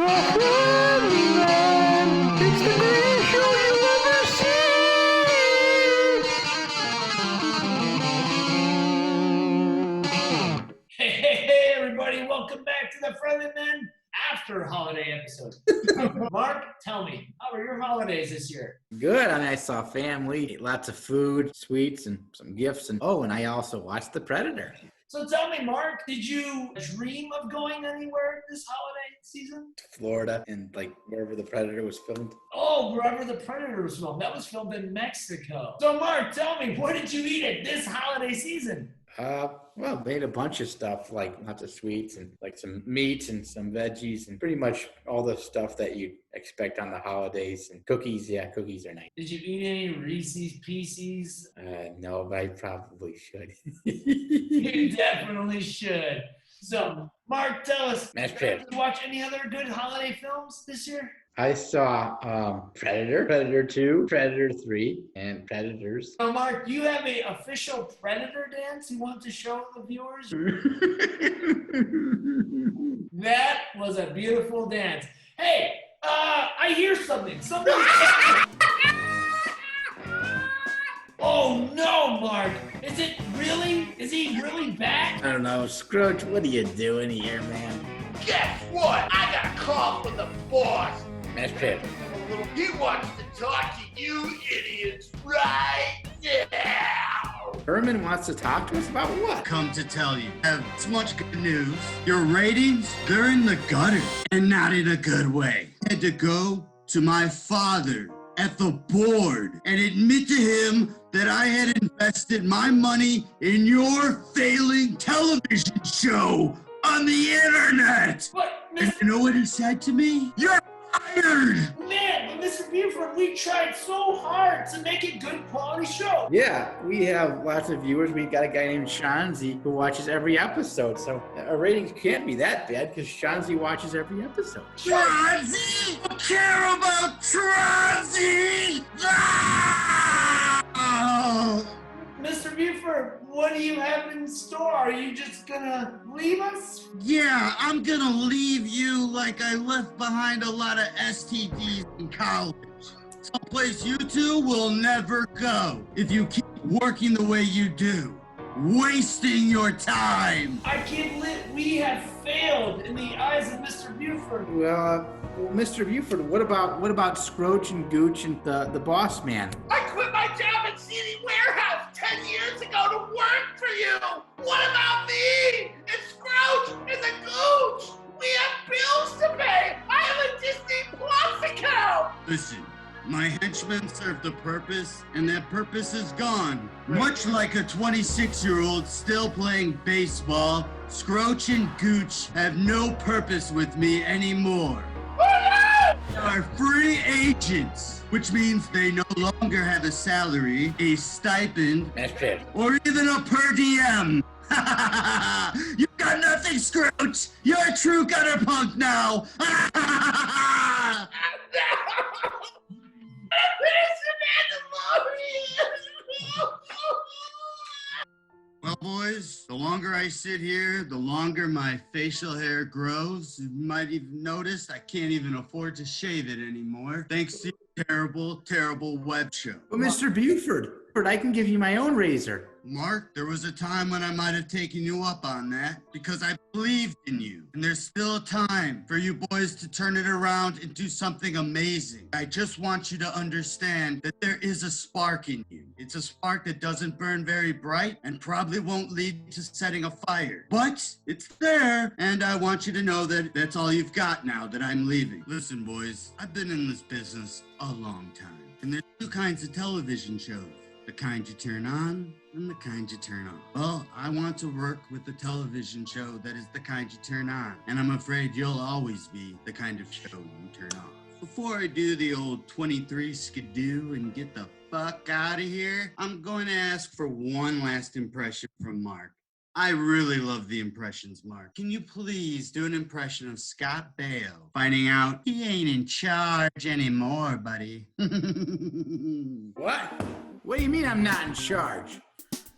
It's the greatest show you've ever seen! Hey, everybody, welcome back to the Friendly Men after holiday episode. Mark, tell me, how were your holidays this year? Good. I saw family, ate lots of food, sweets, and some gifts. And I also watched The Predator. So tell me, Mark, did you dream of going anywhere this holiday season? Florida and wherever The Predator was filmed. Oh, wherever The Predator was filmed. That was filmed in Mexico. So Mark, tell me, what did you eat at this holiday season? Well, made a bunch of stuff, like lots of sweets and some meat and some veggies and pretty much all the stuff that you'd expect on the holidays. And cookies, yeah, cookies are nice. Did you eat any Reese's Pieces? No, but I probably should. You definitely should. So, Mark, tell us, did you watch any other good holiday films this year? I saw Predator, Predator 2, Predator 3, and Predators. So, Mark, you have an official Predator dance you want to show the viewers? That was a beautiful dance. Hey, I hear something. Something's happening. Oh, no, Mark. Is he really back? I don't know. Scrooge, what are you doing here, man? Guess what? I got a call from the boss. Mashed Pit. He wants to talk to you idiots right now. Herman wants to talk to us about what? Come to tell you, I have so much good news. Your ratings, they're in the gutter, and not in a good way. I had to go to my father at the board and admit to him that I had invested my money in your failing television show on the internet. But, And you know what he said to me? You're fired! Man, but Mr. Buford, we tried so hard to make a good quality show. Yeah, we have lots of viewers. We've got a guy named Shanzi who watches every episode. So our ratings can't be that bad because Shanzi watches every episode. Tronzy! I care about Tronzy! Ah! Oh. Mr. Buford, what do you have in store? Are you just gonna leave us? Yeah, I'm gonna leave you like I left behind a lot of STDs in college. Someplace you two will never go if you keep working the way you do. Wasting your time. I can't believe we have failed in the eyes of Mr. Buford. Well, Mr. Buford, what about Scrooge and Gooch and the boss man? I quit my job at CD Warehouse 10 years ago to work for you. What about me? And Scrooge and the Gooch. We have bills to pay. I have a Disney Plus account. Listen, my henchmen served a purpose, and that purpose is gone. Much like a 26-year-old still playing baseball, Scrooge and Gooch have no purpose with me anymore. They are free agents, which means they no longer have a salary, a stipend, Mashed Pit. or even a per diem. You got nothing, Scrooge. You're a true gutter punk now. Well, boys, the longer I sit here, the longer my facial hair grows. You might even notice I can't even afford to shave it anymore, thanks to your terrible, terrible web show. But Mr. Buford, I can give you my own razor. Mark, there was a time when I might have taken you up on that because I believed in you. And there's still time for you boys to turn it around and do something amazing. I just want you to understand that there is a spark in you. It's a spark that doesn't burn very bright and probably won't lead to setting a fire. But it's there, and I want you to know that that's all you've got now that I'm leaving. Listen, boys, I've been in this business a long time. And there's two kinds of television shows. The kind you turn on and the kind you turn off. Well, I want to work with the television show that is the kind you turn on. And I'm afraid you'll always be the kind of show you turn off. Before I do the old 23 skidoo and get the fuck out of here, I'm going to ask for one last impression from Mark. I really love the impressions, Mark. Can you please do an impression of Scott Baio finding out he ain't in charge anymore, buddy? What? What do you mean I'm not in charge?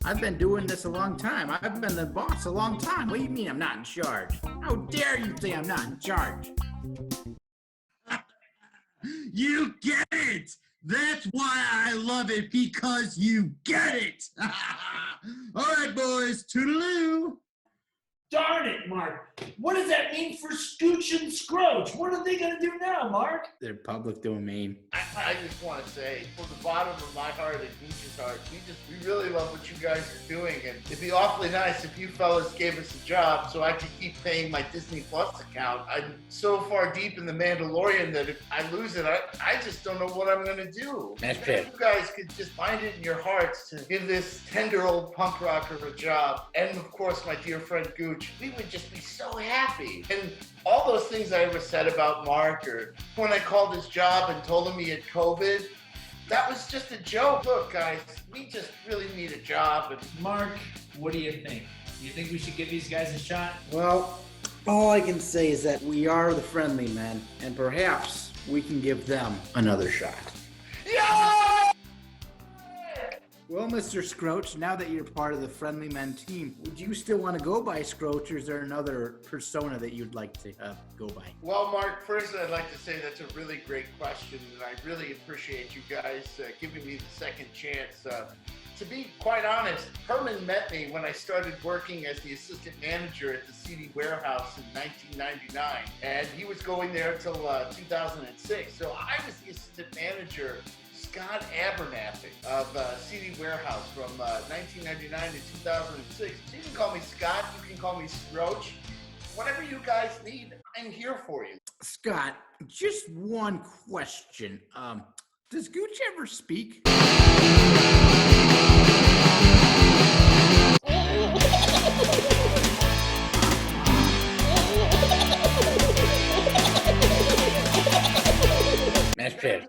I've been doing this a long time. I've been the boss a long time. What do you mean I'm not in charge? How dare you say I'm not in charge? You get it. That's why I love it, because you get it. All right, boys, toodaloo. Darn it, Mark. What does that mean for Scooch and Scroach? What are they going to do now, Mark? They're public domain. I just want to say, from the bottom of my heart and Gooch's heart, we really love what you guys are doing, and it'd be awfully nice if you fellas gave us a job so I could keep paying my Disney Plus account. I'm so far deep in The Mandalorian that if I lose it, I just don't know what I'm going to do. That's If fair. you guys could just find it in your hearts to give this tender old punk rocker a job, and of course my dear friend Gooch, we would just be so happy. And all those things I ever said about Mark, or when I called his job and told him he had COVID, that was just a joke. Look, guys, we just really need a job. And Mark, what do you think? Do you think we should give these guys a shot? Well, all I can say is that we are the friendly men, and perhaps we can give them another shot. yeah! Well, Mr. Scroach, now that you're part of the Friendly Men team, would you still want to go by Scroach, or is there another persona that you'd like to go by? Well, Mark, first I'd like to say that's a really great question, and I really appreciate you guys giving me the second chance. To be quite honest, Herman met me when I started working as the assistant manager at the CD Warehouse in 1999, and he was going there until 2006. So I was the assistant manager, Scott Abernathy of CD Warehouse from 1999 to 2006. So you can call me Scott, you can call me Scroach. Whatever you guys need, I'm here for you. Scott, just one question. Does Gooch ever speak? Mashed potatoes.